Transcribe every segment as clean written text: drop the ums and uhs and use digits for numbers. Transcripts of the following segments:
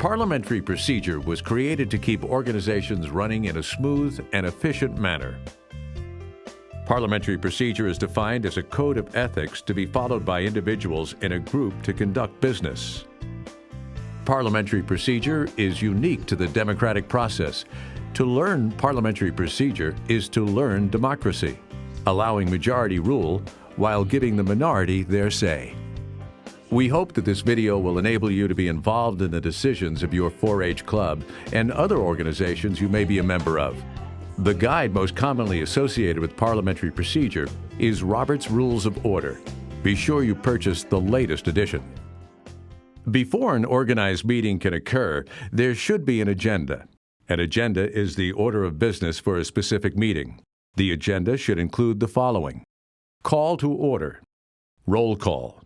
Parliamentary procedure was created to keep organizations running in a smooth and efficient manner. Parliamentary procedure is defined as a code of ethics to be followed by individuals in a group to conduct business. Parliamentary procedure is unique to the democratic process. To learn parliamentary procedure is to learn democracy, allowing majority rule while giving the minority their say. We hope that this video will enable you to be involved in the decisions of your 4-H club and other organizations you may be a member of. The guide most commonly associated with parliamentary procedure is Robert's Rules of Order. Be sure you purchase the latest edition. Before an organized meeting can occur, there should be an agenda. An agenda is the order of business for a specific meeting. The agenda should include the following: call to order, roll call,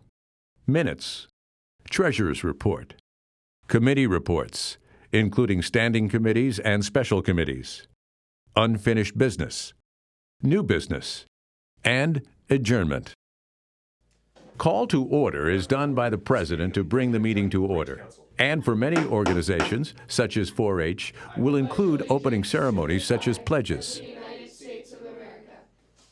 minutes, treasurer's report, committee reports, including standing committees and special committees, unfinished business, new business, and adjournment. Call to order is done by the president to bring the meeting to order, and for many organizations, such as 4-H, will include opening ceremonies such as pledges.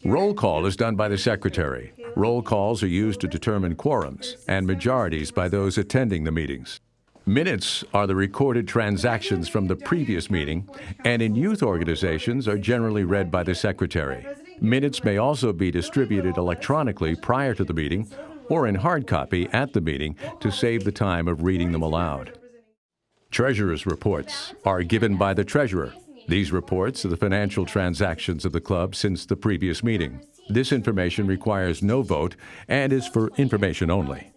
Roll call is done by the secretary. Roll calls are used to determine quorums and majorities by those attending the meetings. Minutes are the recorded transactions from the previous meeting, and in youth organizations are generally read by the secretary. Minutes may also be distributed electronically prior to the meeting or in hard copy at the meeting to save the time of reading them aloud. Treasurer's reports are given by the treasurer. These reports are the financial transactions of the club since the previous meeting. This information requires no vote and is for information only.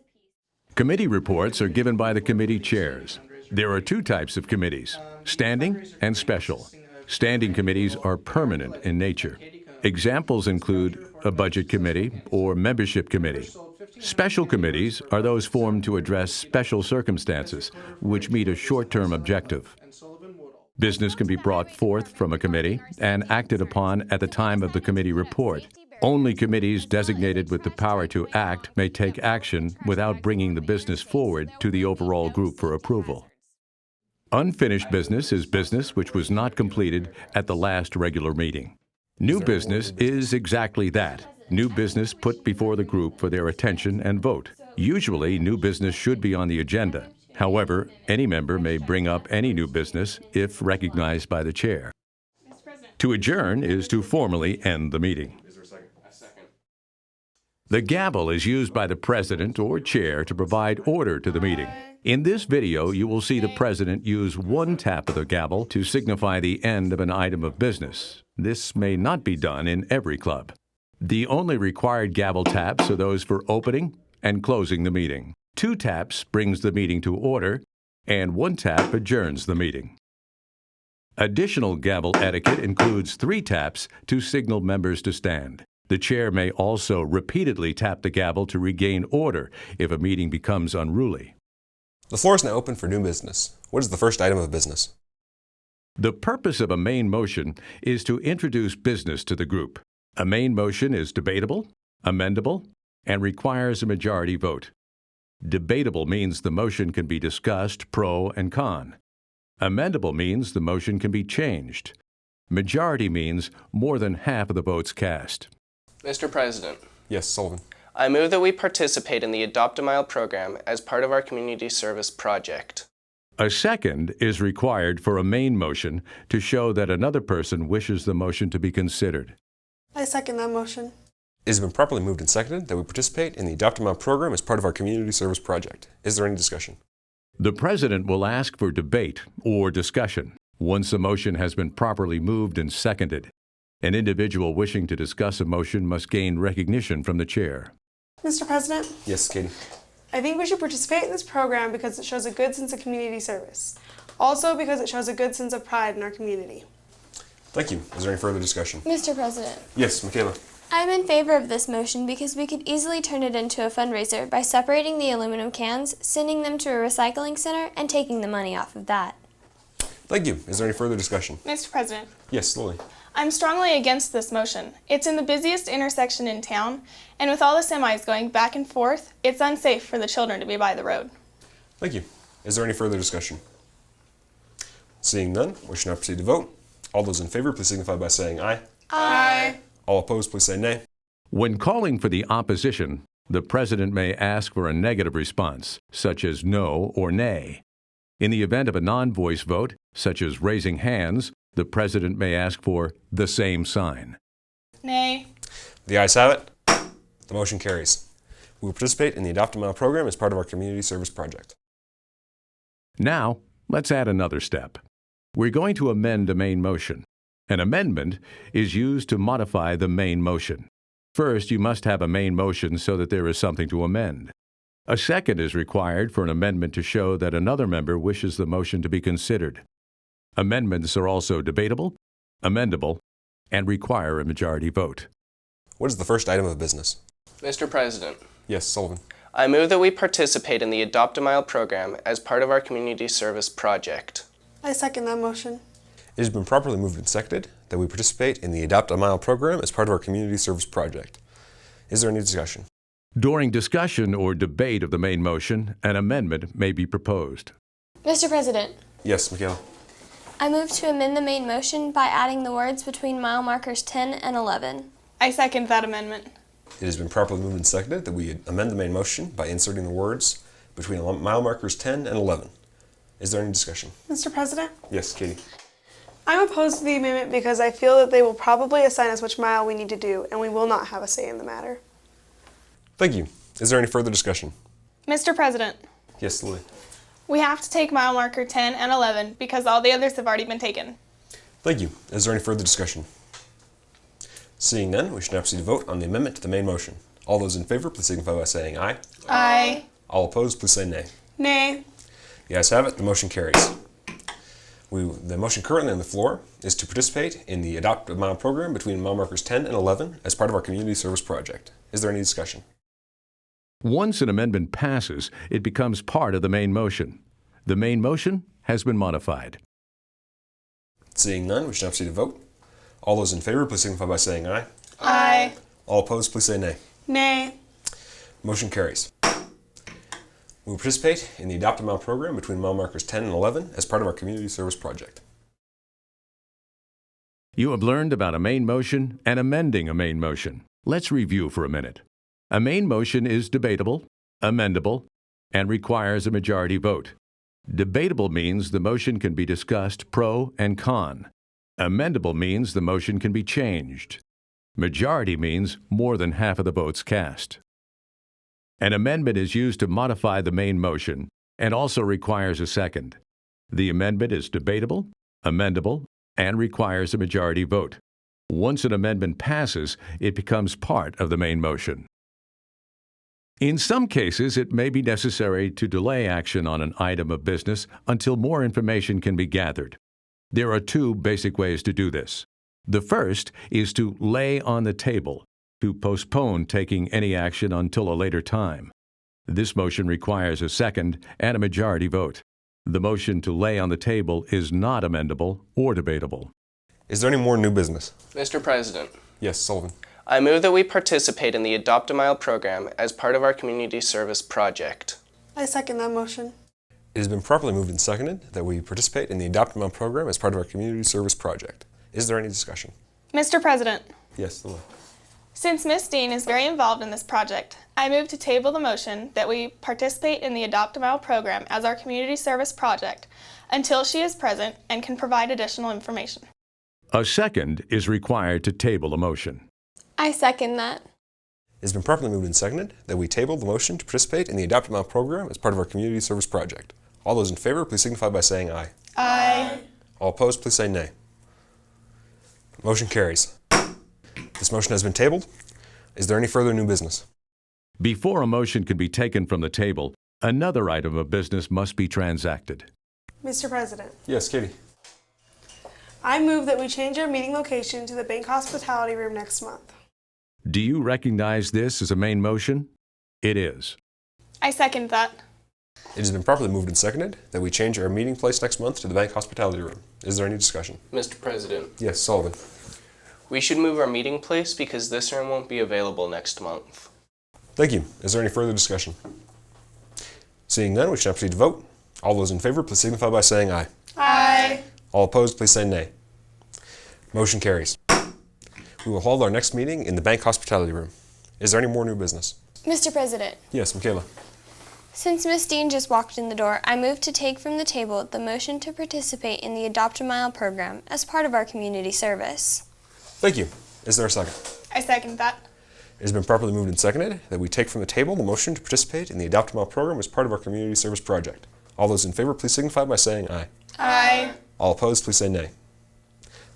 Committee reports are given by the committee chairs. There are two types of committees: standing and special. Standing committees are permanent in nature. Examples include a budget committee or membership committee. Special committees are those formed to address special circumstances, which meet a short-term objective. Business can be brought forth from a committee and acted upon at the time of the committee report. Only committees designated with the power to act may take action without bringing the business forward to the overall group for approval. Unfinished business is business which was not completed at the last regular meeting. New business is exactly that: new business put before the group for their attention and vote. Usually, new business should be on the agenda. However, any member may bring up any new business if recognized by the chair. To adjourn is to formally end the meeting. The gavel is used by the president or chair to provide order to the meeting. In this video, you will see the president use one tap of the gavel to signify the end of an item of business. This may not be done in every club. The only required gavel taps are those for opening and closing the meeting. 2 taps brings the meeting to order, and 1 tap adjourns the meeting. Additional gavel etiquette includes 3 taps to signal members to stand. The chair may also repeatedly tap the gavel to regain order if a meeting becomes unruly. The floor is now open for new business. What is the first item of business? The purpose of a main motion is to introduce business to the group. A main motion is debatable, amendable, and requires a majority vote. Debatable means the motion can be discussed pro and con. Amendable means the motion can be changed. Majority means more than half of the votes cast. Mr. President. Yes, Sullivan. I move that we participate in the Adopt a Mile program as part of our community service project. A second is required for a main motion to show that another person wishes the motion to be considered. I second that motion. It has been properly moved and seconded that we participate in the Adopt a Mile program as part of our community service project. Is there any discussion? The president will ask for debate or discussion once a motion has been properly moved and seconded. An individual wishing to discuss a motion must gain recognition from the chair. Mr. President? Yes, Katie. I think we should participate in this program because it shows a good sense of community service. Also because it shows a good sense of pride in our community. Thank you. Is there any further discussion? Mr. President. Yes, Michaela. I'm in favor of this motion because we could easily turn it into a fundraiser by separating the aluminum cans, sending them to a recycling center, and taking the money off of that. Thank you. Is there any further discussion? Mr. President. Yes, Lily. I'm strongly against this motion. It's in the busiest intersection in town, and with all the semis going back and forth, it's unsafe for the children to be by the road. Thank you. Is there any further discussion? Seeing none, we shall now proceed to vote. All those in favor, please signify by saying aye. Aye. All opposed, please say nay. When calling for the opposition, the president may ask for a negative response, such as no or nay. In the event of a non-voice vote, such as raising hands, the president may ask for the same sign. Nay. The ayes have it. The motion carries. We will participate in the Adopt a Mile program as part of our community service project. Now, let's add another step. We're going to amend a main motion. An amendment is used to modify the main motion. First, you must have a main motion so that there is something to amend. A second is required for an amendment to show that another member wishes the motion to be considered. Amendments are also debatable, amendable, and require a majority vote. What is the first item of business? Mr. President, Yes, Sullivan. I move that we participate in the Adopt a Mile program as part of our community service project. I second that motion. It has been properly moved and seconded that we participate in the Adopt a Mile program as part of our community service project. Is there any discussion? During discussion or debate of the main motion, an amendment may be proposed. Mr. President, Yes, Michaela. I move to amend the main motion by adding the words between mile markers 10 and 11. I second that amendment. It has been properly moved and seconded that we amend the main motion by inserting the words between mile markers 10 and 11. Is there any discussion? Mr. President, Yes, Katie. I'm opposed to the amendment because I feel that they will probably assign us which mile we need to do, and we will not have a say in the matter. Thank you. Is there any further discussion? Mr. President, Yes, Lily. we have to take mile marker 10 and 11 because all the others have already been taken. Thank you. Is there any further discussion? Seeing none, we should now proceed to vote on the amendment to the main motion. All those in favor, please signify by saying aye. Aye. All opposed, please say nay. Nay. The ayes have it. The motion carries. The motion currently on the floor is to participate in the Adopt a Mile program between mile markers 10 and 11 as part of our community service project. Is there any discussion? Once an amendment passes, it becomes part of the main motion. The main motion has been modified. Seeing none, we should now proceed to vote. All those in favor, please signify by saying aye. Aye. All opposed, please say nay. Nay. Motion carries. We will participate in the Adopt a Mile program between mile markers 10 and 11 as part of our community service project. You have learned about a main motion and amending a main motion. Let's review for a minute. A main motion is debatable, amendable, and requires a majority vote. Debatable means the motion can be discussed pro and con. Amendable means the motion can be changed. Majority means more than half of the votes cast. An amendment is used to modify the main motion and also requires a second. The amendment is debatable, amendable, and requires a majority vote. Once an amendment passes, it becomes part of the main motion. In some cases, it may be necessary to delay action on an item of business until more information can be gathered. There are two basic ways to do this. The first is to lay on the table, to postpone taking any action until a later time. This motion requires a second and a majority vote. The motion to lay on the table is not amendable or debatable. Is there any more new business? Mr. President, Yes, Sullivan. I move that we participate in the Adopt a Mile program as part of our community service project. I second that motion. It has been properly moved and seconded that we participate in the Adopt a Mile program as part of our community service project. Is there any discussion? Mr. President, Yes, Lily. since Ms. Dean is very involved in this project, I move to table the motion that we participate in the Adopt a Mile program as our community service project until she is present and can provide additional information. A second is required to table a motion. I second that. It has been properly moved and seconded that we table the motion to participate in the Adopt a Mile program as part of our community service project. All those in favor, please signify by saying aye. Aye. All opposed, please say nay. Motion carries. This motion has been tabled. Is there any further new business? Before a motion can be taken from the table, another item of business must be transacted. Mr. President, Yes, Katie. I move that we change our meeting location to the bank hospitality room next month. Do you recognize this as a main motion? It is. I second that. It has been properly moved and seconded that we change our meeting place next month to the bank hospitality room. Is there any discussion? Mr. President, Yes, Sullivan. we should move our meeting place because this room won't be available next month. Thank you. Is there any further discussion? Seeing none, we shall proceed to vote. All those in favor, please signify by saying aye. Aye. All opposed, please say nay. Motion carries. We will hold our next meeting in the bank hospitality room. Is there any more new business? Mr. President, Yes, Michaela. since Ms. Dean just walked in the door, I move to take from the table the motion to participate in the Adopt a Mile program as part of our community service. Thank you. Is there a second? I second that. It has been properly moved and seconded that we take from the table the motion to participate in the Adopt a Mile program as part of our community service project. All those in favor, please signify by saying aye. Aye. All opposed, please say nay.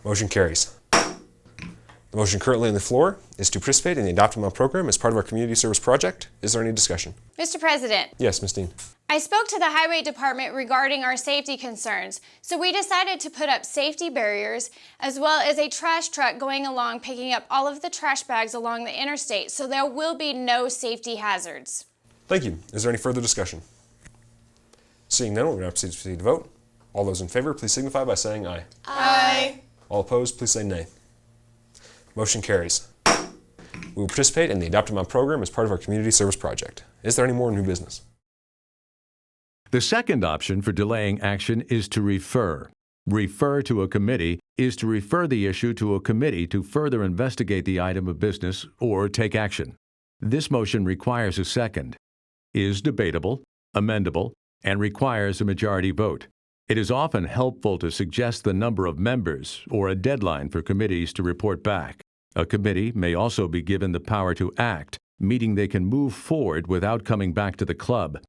Motion carries. The motion currently on the floor is to participate in the Adopt a Mile program as part of our community service project. Is there any discussion? Mr. President, Yes, Ms. Dean. I spoke to the Highway Department regarding our safety concerns, so we decided to put up safety barriers as well as a trash truck going along picking up all of the trash bags along the interstate, so there will be no safety hazards. Thank you. Is there any further discussion? Seeing none, we'll now proceed to vote. All those in favor, please signify by saying aye. Aye. All opposed, please say nay. Motion carries. We will participate in the Adopt a Mile program as part of our community service project. Is there any more new business? The second option for delaying action is to refer. Refer to a committee is to refer the issue to a committee to further investigate the item of business or take action. This motion requires a second, is debatable, amendable, and requires a majority vote. It is often helpful to suggest the number of members or a deadline for committees to report back. A committee may also be given the power to act, meaning they can move forward without coming back to the club.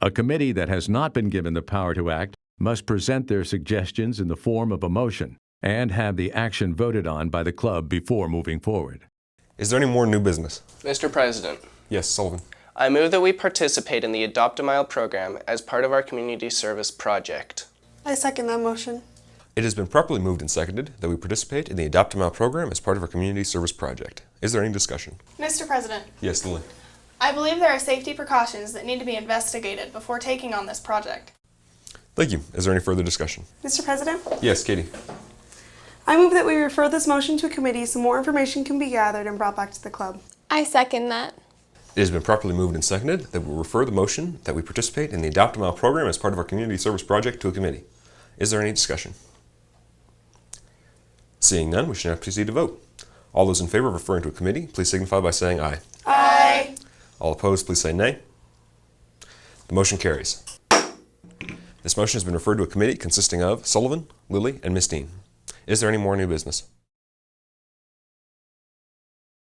A committee that has not been given the power to act must present their suggestions in the form of a motion and have the action voted on by the club before moving forward. Is there any more new business? Mr. President, Yes, Sullivan. I move that we participate in the Adopt a Mile program as part of our community service project. I second that motion. It has been properly moved and seconded that we participate in the Adopt a Mile program as part of our community service project. Is there any discussion? Mr. President, Yes, Lily. I believe there are safety precautions that need to be investigated before taking on this project. Thank you. Is there any further discussion? Mr. President, Yes, Katie. I move that we refer this motion to a committee so more information can be gathered and brought back to the club. I second that. It has been properly moved and seconded that we will refer the motion that we participate in the Adopt a Mile program as part of our community service project to a committee. Is there any discussion? Seeing none, we should now proceed to vote. All those in favor of referring to a committee, please signify by saying aye. Aye. All opposed, please say nay. The motion carries. This motion has been referred to a committee consisting of Sullivan, Lilly, and Ms. Dean. Is there any more new business?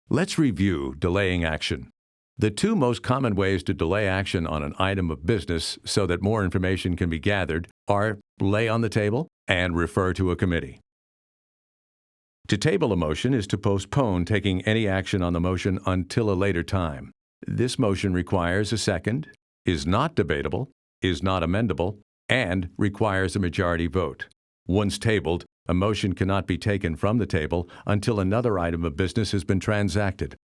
Let's review delaying action. The two most common ways to delay action on an item of business so that more information can be gathered are lay on the table and refer to a committee. To table a motion is to postpone taking any action on the motion until a later time. This motion requires a second, is not debatable, is not amendable, and requires a majority vote. Once tabled, a motion cannot be taken from the table until another item of business has been transacted.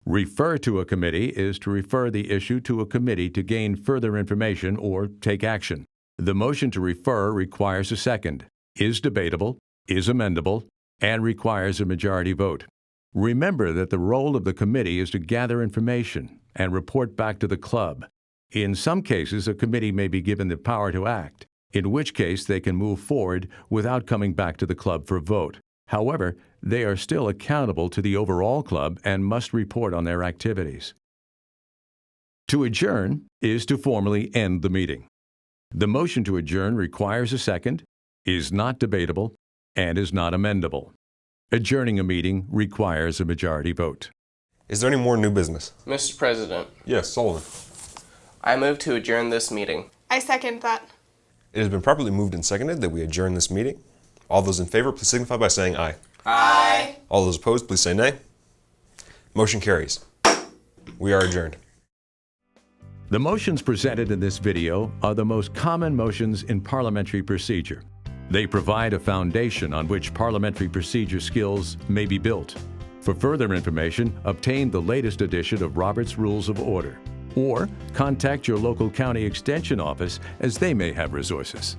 Refer to a committee is to refer the issue to a committee to gain further information or take action. The motion to refer requires a second, is debatable, is amendable, and requires a majority vote. Remember that the role of the committee is to gather information and report back to the club. In some cases, a committee may be given the power to act, in which case they can move forward without coming back to the club for a vote. However, they are still accountable to the overall club and must report on their activities. To adjourn is to formally end the meeting. The motion to adjourn requires a second, is not debatable, and is not amendable. Adjourning a meeting requires a majority vote. Is there any more new business? Mr. President, Yes, Sullivan. I move to adjourn this meeting. I second that. It has been properly moved and seconded that we adjourn this meeting. All those in favor, please signify by saying aye. Aye. All those opposed, please say nay. Motion carries. We are adjourned. The motions presented in this video are the most common motions in parliamentary procedure. They provide a foundation on which parliamentary procedure skills may be built. For further information, obtain the latest edition of Robert's Rules of Order, or contact your local county extension office as they may have resources.